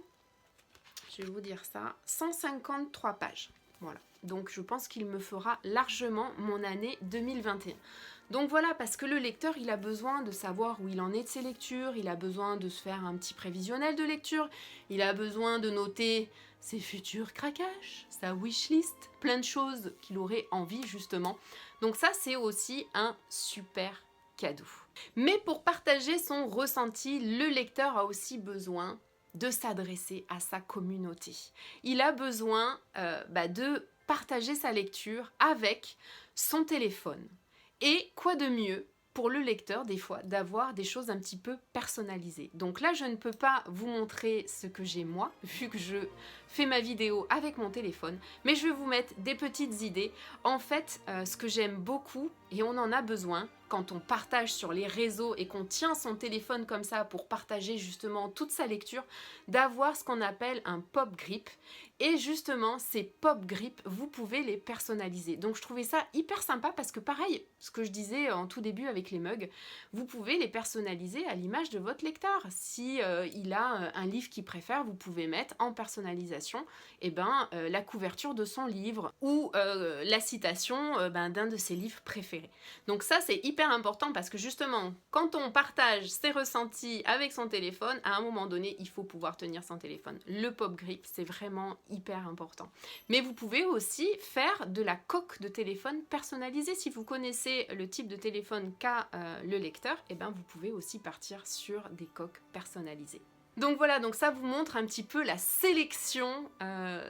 je vais vous dire ça, 153 pages. Voilà, donc je pense qu'il me fera largement mon année 2021. Donc voilà, parce que le lecteur, il a besoin de savoir où il en est de ses lectures, il a besoin de se faire un petit prévisionnel de lecture, il a besoin de noter ses futurs craquages, sa wishlist, plein de choses qu'il aurait envie justement. Donc ça, c'est aussi un super cadeau. Mais pour partager son ressenti, le lecteur a aussi besoin de s'adresser à sa communauté. Il a besoin de partager sa lecture avec son téléphone. Et quoi de mieux pour le lecteur, des fois, d'avoir des choses un petit peu personnalisées. Donc là, je ne peux pas vous montrer ce que j'ai moi, vu que je fais ma vidéo avec mon téléphone, mais je vais vous mettre des petites idées. En fait, ce que j'aime beaucoup, et on en a besoin, quand on partage sur les réseaux et qu'on tient son téléphone comme ça pour partager justement toute sa lecture, d'avoir ce qu'on appelle un pop grip. Et justement, ces pop grips, vous pouvez les personnaliser. Donc je trouvais ça hyper sympa parce que pareil, ce que je disais en tout début avec les mugs, vous pouvez les personnaliser à l'image de votre lecteur. Si il a un livre qu'il préfère, vous pouvez mettre en personnalisation la couverture de son livre ou la citation d'un de ses livres préférés. Donc ça, c'est hyper important parce que justement, quand on partage ses ressentis avec son téléphone, à un moment donné, il faut pouvoir tenir son téléphone. Le pop grip, c'est vraiment hyper important. Mais vous pouvez aussi faire de la coque de téléphone personnalisée. Si vous connaissez le type de téléphone qu'a le lecteur, vous pouvez aussi partir sur des coques personnalisées. Donc voilà, donc ça vous montre un petit peu la sélection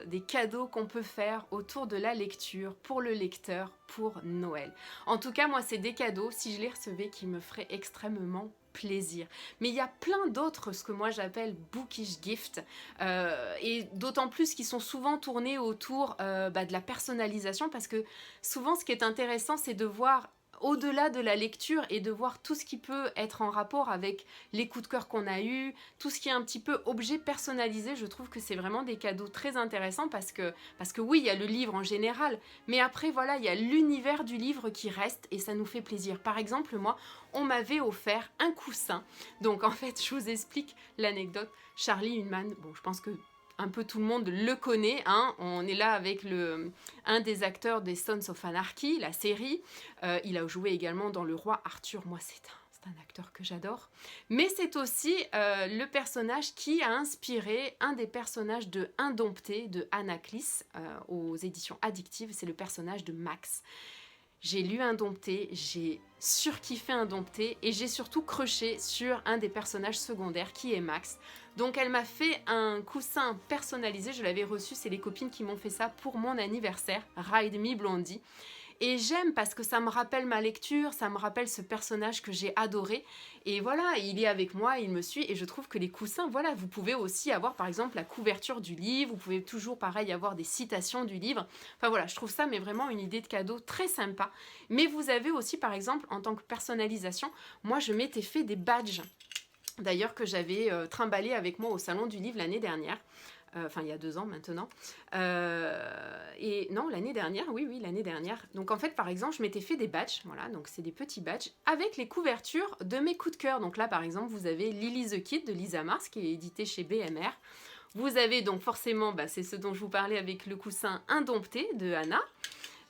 des cadeaux qu'on peut faire autour de la lecture pour le lecteur pour Noël. En tout cas, moi, c'est des cadeaux, si je les recevais, qui me feraient extrêmement plaisir. Mais il y a plein d'autres, ce que moi j'appelle bookish gift, et d'autant plus qu'ils sont souvent tournés autour de la personnalisation, parce que souvent ce qui est intéressant, c'est de voir au-delà de la lecture et de voir tout ce qui peut être en rapport avec les coups de cœur qu'on a eus, tout ce qui est un petit peu objet personnalisé. Je trouve que c'est vraiment des cadeaux très intéressants parce que oui, il y a le livre en général, mais après voilà, il y a l'univers du livre qui reste et ça nous fait plaisir. Par exemple, moi, on m'avait offert un coussin. Donc en fait, je vous explique l'anecdote. Charlie Hunnam, bon, je pense que un peu tout le monde le connaît, hein. On est là avec un des acteurs des Sons of Anarchy, la série. Il a joué également dans Le Roi Arthur. Moi, c'est un acteur que j'adore. Mais c'est aussi le personnage qui a inspiré un des personnages de Indompté de Anaclis aux éditions Addictives. C'est le personnage de Max. J'ai lu Indompté, j'ai surkiffé Indompté et j'ai surtout crushé sur un des personnages secondaires qui est Max. Donc elle m'a fait un coussin personnalisé, je l'avais reçu, c'est les copines qui m'ont fait ça pour mon anniversaire, Ride Me Blondie. Et j'aime parce que ça me rappelle ma lecture, ça me rappelle ce personnage que j'ai adoré. Et voilà, il est avec moi, il me suit. Et je trouve que les coussins, voilà, vous pouvez aussi avoir par exemple la couverture du livre. Vous pouvez toujours pareil avoir des citations du livre. Enfin voilà, je trouve ça mais vraiment une idée de cadeau très sympa. Mais vous avez aussi par exemple en tant que personnalisation, moi je m'étais fait des badges. D'ailleurs que j'avais trimballé avec moi au Salon du Livre l'année dernière. Enfin il y a 2 ans maintenant, et non l'année dernière, oui l'année dernière. Donc en fait par exemple je m'étais fait des badges, voilà, donc c'est des petits badges avec les couvertures de mes coups de cœur. Donc là par exemple vous avez Lily the Kid de Lisa Mars qui est édité chez BMR. Vous avez donc forcément, c'est ce dont je vous parlais avec le coussin Indompté de Anna.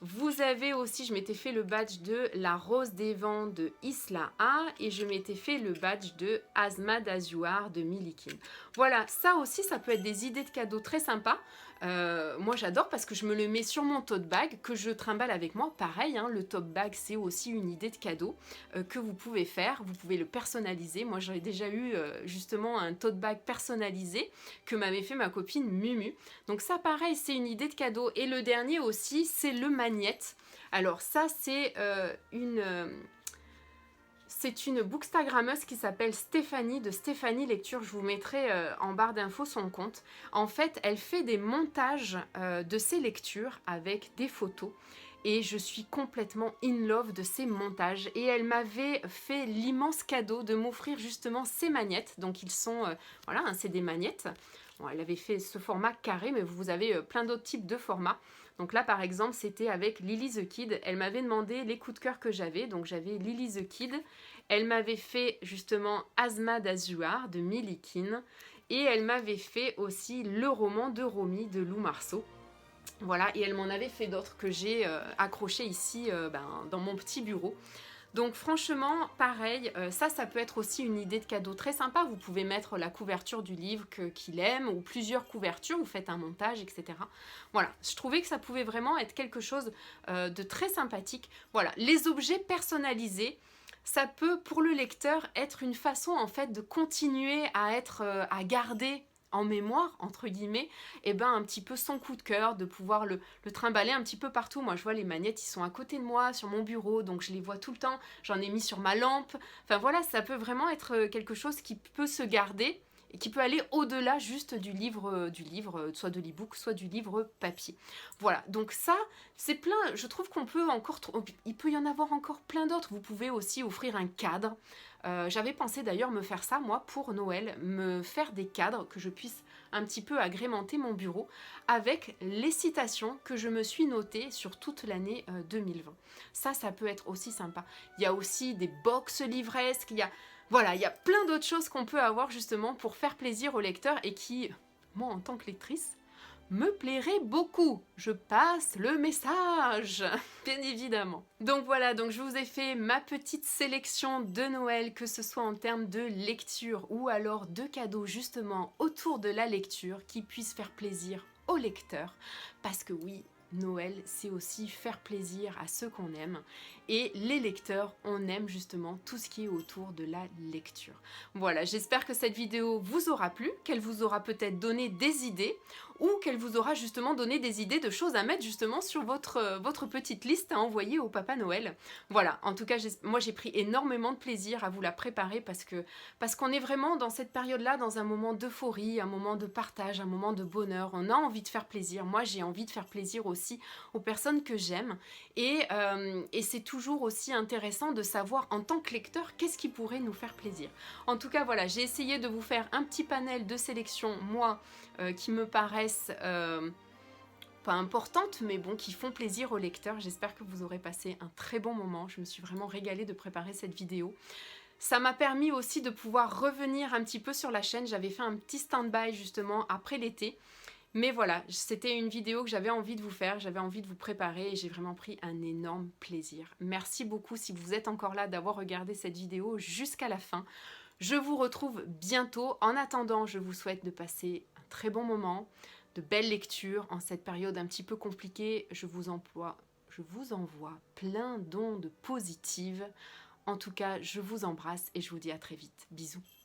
Vous avez aussi, je m'étais fait le badge de La Rose des Vents de Isla A et je m'étais fait le badge de Asma d'Azuar de Milikin. Voilà, ça aussi, ça peut être des idées de cadeaux très sympas. Moi, j'adore parce que je me le mets sur mon tote bag que je trimballe avec moi. Pareil, hein, le tote bag, c'est aussi une idée de cadeau que vous pouvez faire. Vous pouvez le personnaliser. Moi, j'avais déjà eu justement un tote bag personnalisé que m'avait fait ma copine Mumu. Donc ça, pareil, c'est une idée de cadeau. Et le dernier aussi, c'est le magnète. Alors ça, c'est une bookstagrammeuse qui s'appelle Stéphanie, de Stéphanie Lecture. Je vous mettrai en barre d'infos son compte. En fait, elle fait des montages de ses lectures avec des photos. Et je suis complètement in love de ces montages. Et elle m'avait fait l'immense cadeau de m'offrir justement ces magnettes. Donc ils sont, voilà, hein, c'est des magnettes. Bon, elle avait fait ce format carré, mais vous avez plein d'autres types de formats. Donc là, par exemple, c'était avec Lily the Kid. Elle m'avait demandé les coups de cœur que j'avais. Donc j'avais Lily the Kid. Elle m'avait fait justement Asma d'Azuar de Milikin. Et elle m'avait fait aussi le roman de Romy de Lou Marceau. Voilà, et elle m'en avait fait d'autres que j'ai accrochés ici dans mon petit bureau. Donc franchement, pareil, ça peut être aussi une idée de cadeau très sympa. Vous pouvez mettre la couverture du livre qu'il aime ou plusieurs couvertures, vous faites un montage, etc. Voilà, je trouvais que ça pouvait vraiment être quelque chose de très sympathique. Voilà, les objets personnalisés, ça peut pour le lecteur être une façon en fait de continuer à garder en mémoire, entre guillemets, un petit peu son coup de cœur, de pouvoir le trimballer un petit peu partout. Moi, je vois les magnettes, ils sont à côté de moi, sur mon bureau, donc je les vois tout le temps. J'en ai mis sur ma lampe. Enfin voilà, ça peut vraiment être quelque chose qui peut se garder et qui peut aller au-delà juste du livre, soit de l'e-book, soit du livre papier. Voilà, donc ça, c'est plein, je trouve qu'on peut encore, il peut y en avoir encore plein d'autres. Vous pouvez aussi offrir un cadre. J'avais pensé d'ailleurs me faire ça, moi, pour Noël, me faire des cadres que je puisse un petit peu agrémenter mon bureau avec les citations que je me suis notées sur toute l'année 2020. Ça peut être aussi sympa. Il y a aussi des box livresques, voilà, il y a plein d'autres choses qu'on peut avoir justement pour faire plaisir aux lecteurs et qui, moi en tant que lectrice, me plairait beaucoup. Je passe le message, bien évidemment. Donc voilà, donc je vous ai fait ma petite sélection de Noël, que ce soit en termes de lecture ou alors de cadeaux justement autour de la lecture qui puissent faire plaisir aux lecteurs. Parce que oui, Noël, c'est aussi faire plaisir à ceux qu'on aime. Et les lecteurs, on aime justement tout ce qui est autour de la lecture. Voilà, j'espère que cette vidéo vous aura plu, qu'elle vous aura peut-être donné des idées, ou qu'elle vous aura justement donné des idées de choses à mettre justement sur votre petite liste à envoyer au Papa Noël. Voilà, en tout cas, moi j'ai pris énormément de plaisir à vous la préparer parce qu'on est vraiment dans cette période-là, dans un moment d'euphorie, un moment de partage, un moment de bonheur. On a envie de faire plaisir. Moi, j'ai envie de faire plaisir aussi aux personnes que j'aime. Et c'est toujours aussi intéressant de savoir en tant que lecteur qu'est-ce qui pourrait nous faire plaisir. En tout cas, voilà, j'ai essayé de vous faire un petit panel de sélection, moi, qui me paraissent pas importantes, mais bon, qui font plaisir aux lecteurs. J'espère que vous aurez passé un très bon moment. Je me suis vraiment régalée de préparer cette vidéo. Ça m'a permis aussi de pouvoir revenir un petit peu sur la chaîne. J'avais fait un petit stand-by justement après l'été. Mais voilà, c'était une vidéo que j'avais envie de vous faire, j'avais envie de vous préparer et j'ai vraiment pris un énorme plaisir. Merci beaucoup si vous êtes encore là d'avoir regardé cette vidéo jusqu'à la fin. Je vous retrouve bientôt. En attendant, je vous souhaite de passer un très bon moment, de belles lectures en cette période un petit peu compliquée. Je vous envoie plein d'ondes positives. En tout cas, je vous embrasse et je vous dis à très vite. Bisous.